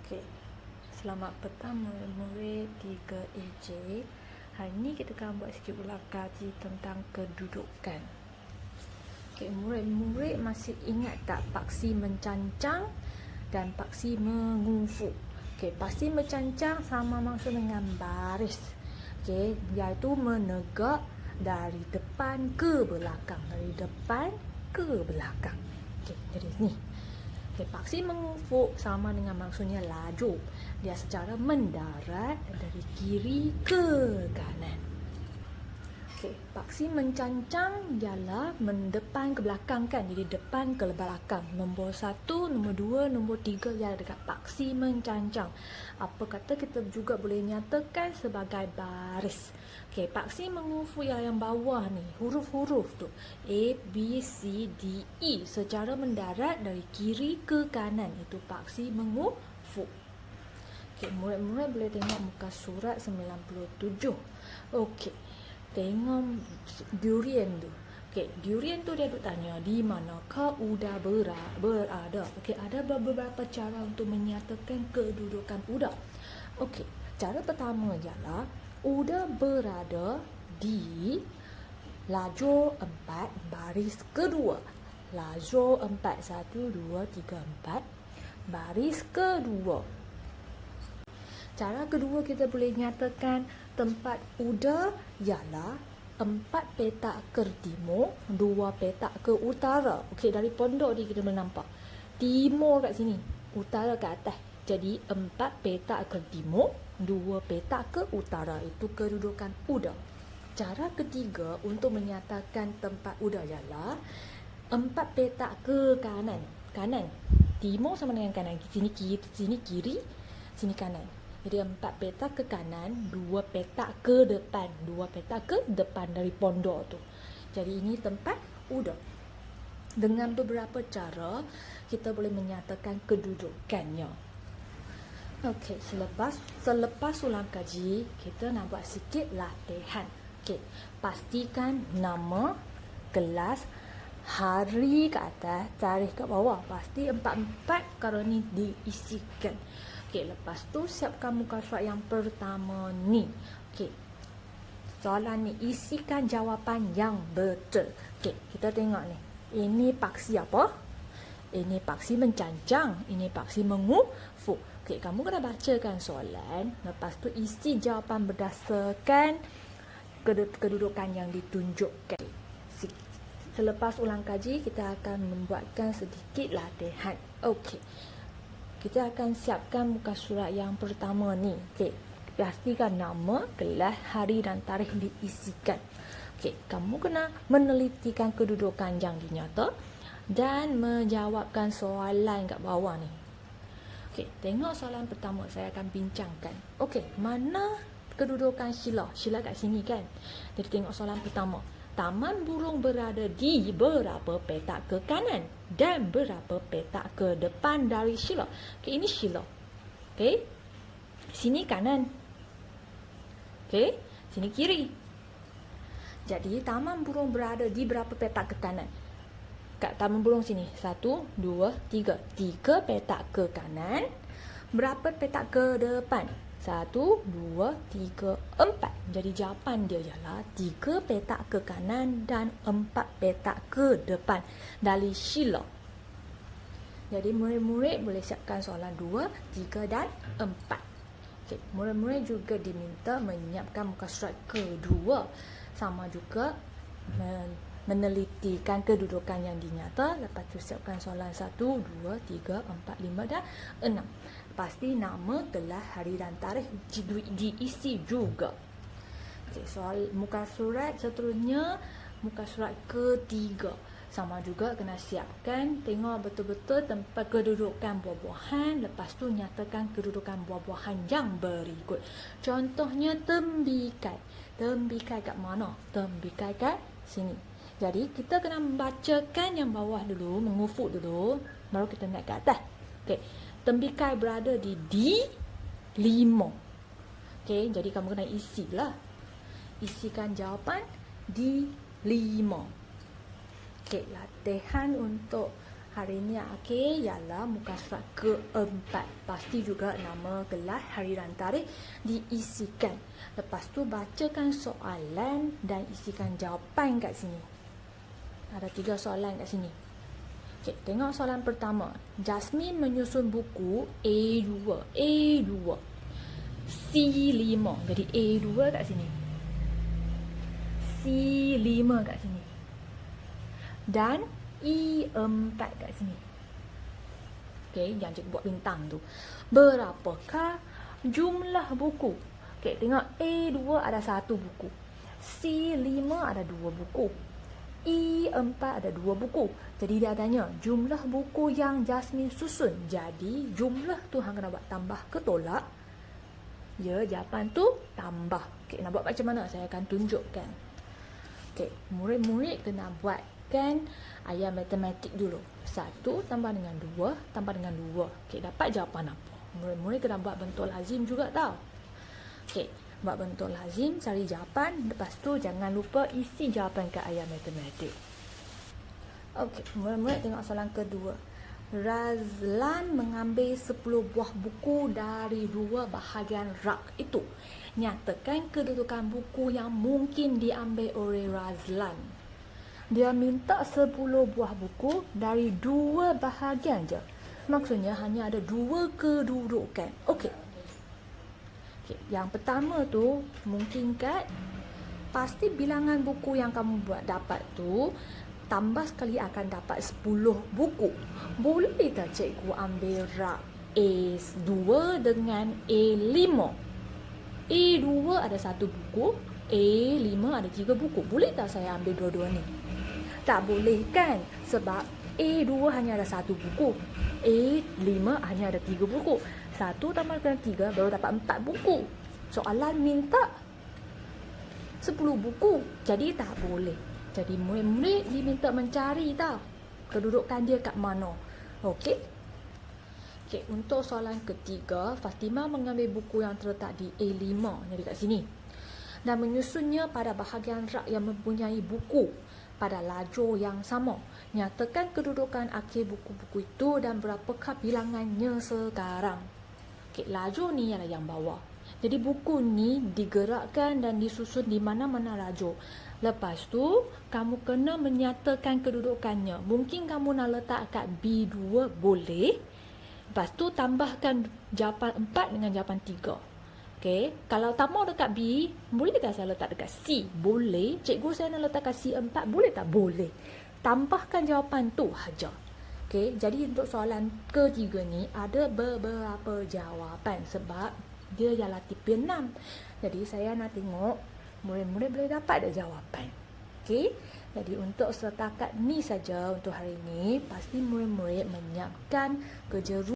Okey. Selamat petang murid 3EJ. Hari ni kita akan buat sikit ulang kaji tentang kedudukan. Okey, murid-murid masih ingat tak paksi mencancang dan paksi mengufuk? Okey, paksi mencancang sama maksud dengan baris. Okey, iaitu menegak dari depan ke belakang, dari depan ke belakang. Okey, jadi ni. Okay, paksi mengufuk sama dengan maksudnya laju. Dia secara mendarat dari kiri ke kanan. Okay, paksi mencancang ialah mendepan ke belakang kan. Jadi depan ke belakang. Nombor 1, nombor 2, nombor 3 ialah dekat paksi mencancang. Apa kata kita juga boleh nyatakan sebagai baris. Okay, paksi mengufuk yang bawah ni, huruf-huruf tu A, B, C, D, E secara mendarat dari kiri ke kanan. Itu paksi mengufuk. Okay, murid-murid boleh tengok muka surat 97. Okey, tengok durian tu. Okey, durian tu dia duk tanya di manakah udang berada. Okey, ada beberapa cara untuk menyatakan kedudukan udang. Okey, cara pertama ialah udang berada di lajur 4 baris kedua. Lajur 4, 1, 2, 3, 4 baris kedua. Cara kedua kita boleh nyatakan tempat udang ialah 4 petak ke timur, 2 petak ke utara. Okey, dari pondok ni kita boleh nampak. Timur kat sini, utara kat atas. Jadi 4 petak ke timur, 2 petak ke utara. Itu kedudukan udang. Cara ketiga untuk menyatakan tempat udang ialah 4 petak ke kanan. Kanan. Timur sama dengan kanan. Sini kiri, sini kanan. Jadi 4 petak ke kanan, 2 petak ke depan. 2 petak ke depan dari pondok tu. Jadi ini tempat udang. Dengan beberapa cara, kita boleh menyatakan kedudukannya. Okey, selepas ulang kaji, kita nak buat sikit latihan. Okey, pastikan nama, kelas, hari kat atas, tarikh kat bawah. Pasti 4-4 kalau ni diisikan. Okey, lepas tu siapkan muka surat yang pertama ni. Okey, soalan ni isikan jawapan yang betul. Okey, kita tengok ni. Ini paksi apa? Ini paksi mencancang. Ini paksi mengufuk. Okey, kamu kena bacakan soalan. Lepas tu isi jawapan berdasarkan kedudukan yang ditunjukkan. Selepas ulang kaji, kita akan membuatkan sedikit latihan. Okey, kita akan siapkan muka surat yang pertama ni. Okey, pastikan nama, kelas, hari dan tarikh diisikan. Okey, kamu kena menelitikan kedudukan yang dinyata dan menjawabkan soalan kat bawah ni. Okey, tengok soalan pertama saya akan bincangkan. Okey, mana kedudukan Sheila? Sheila kat sini kan. Jadi tengok soalan pertama. Taman burung berada di berapa petak ke kanan dan berapa petak ke depan dari Sheila? Okey, ini Sheila. Okey. Sini kanan. Okey, sini kiri. Jadi taman burung berada di berapa petak ke kanan? Kat taman burung sini 1, 2, 3. 3 petak ke kanan. Berapa petak ke depan? 1, 2, 3, 4. Jadi jawapan dia ialah 3 petak ke kanan dan 4 petak ke depan dari Sheila. Jadi murid-murid boleh siapkan soalan 2, 3 dan 4. Okay. Murid-murid juga diminta menyiapkan muka surat kedua. Sama juga menelitikan kedudukan yang dinyata. Lepas tu siapkan soalan 1, 2, 3, 4, 5 dan 6. Pasti nama, kelas, hari dan tarikh diisi juga. Okay, soal muka surat seterusnya, muka surat ketiga. Sama juga kena siapkan, tengok betul-betul tempat kedudukan buah-buahan. Lepas tu nyatakan kedudukan buah-buahan yang berikut. Contohnya tembikai. Tembikai kat mana? Tembikai kat sini. Jadi kita kena membacakan yang bawah dulu, mengufuk dulu, baru kita naik ke atas. Okey, tembikai berada di D5. Okey, jadi kamu kena isilah. Isikan jawapan D5. Okey, latihan untuk hari ni akhir ialah muka surat keempat. Pasti juga nama, kelas, hari dan tarikh diisikan. Lepas tu bacakan soalan dan isikan jawapan kat sini. Ada 3 soalan kat sini. Okay, tengok soalan pertama. Jasmine menyusun buku A2. C5. Jadi A2 kat sini. C5 kat sini. Dan E4 kat sini. Okey, yang cikgu buat bintang tu. Berapakah jumlah buku? Okey, tengok A2 ada 1 buku. C5 ada 2 buku. E4 ada 2 buku. Jadi dia tanya jumlah buku yang Jasmine susun. Jadi jumlah tu hang kena buat tambah ke tolak? Ya, jawapan tu tambah. Okey, nak buat macam mana? Saya akan tunjukkan. Okey, murid-murid kena buatkan ayat matematik dulu. 1 tambah dengan 2 tambah dengan 2. Okey, dapat jawapan apa? Murid-murid kena buat bentuk lazim juga tau. Okey, buat bentuk lazim, cari jawapan. Lepas tu jangan lupa isi jawapan ke ayat matematik. Okey, murid-murid tengok soalan kedua. Razlan mengambil 10 buah buku dari 2 bahagian rak itu. Nyatakan kedudukan buku yang mungkin diambil oleh Razlan. Dia minta 10 buah buku dari 2 bahagian je. Maksudnya hanya ada 2 kedudukan. Okey. Yang pertama tu mungkinkan pasti bilangan buku yang kamu buat dapat tu tambah sekali akan dapat 10 buku. Boleh tak cikgu ambil rak A2 dengan A5? A2 ada 1 buku, A5 ada 3 buku. Boleh tak saya ambil dua-dua ni? Tak boleh kan? Sebab A2 hanya ada 1 buku, A5 hanya ada 3 buku. 1 tambah dengan 3 baru dapat 4 buku. Soalan minta 10 buku. Jadi tak boleh. Jadi murid-murid diminta mencari tau kedudukan dia kat mana. Okey? Okey, untuk soalan ketiga, Fatimah mengambil buku yang terletak di A5, jadi kat sini, dan menyusunnya pada bahagian rak yang mempunyai buku pada lajur yang sama. Nyatakan kedudukan akhir buku-buku itu dan berapakah bilangannya sekarang. Okey, lajur ni ialah yang bawah. Jadi buku ni digerakkan dan disusun di mana-mana lajur. Lepas tu, kamu kena menyatakan kedudukannya. Mungkin kamu nak letak kat B2, boleh. Lepas tu, tambahkan jawapan 4 dengan jawapan 3. Okey, kalau tak mau dekat B, boleh tak saya letak dekat C? Boleh. Cikgu saya nak letak kat C4, boleh tak? Boleh. Tambahkan jawapan tu haja. Okey, jadi untuk soalan ketiga ni, ada beberapa jawapan sebab dia ialah tipe 6. Jadi, saya nak tengok murid-murid boleh dapat tak jawapan. Okey, jadi untuk setakat ni saja untuk hari ini, pasti murid-murid menyiapkan kerja rumah.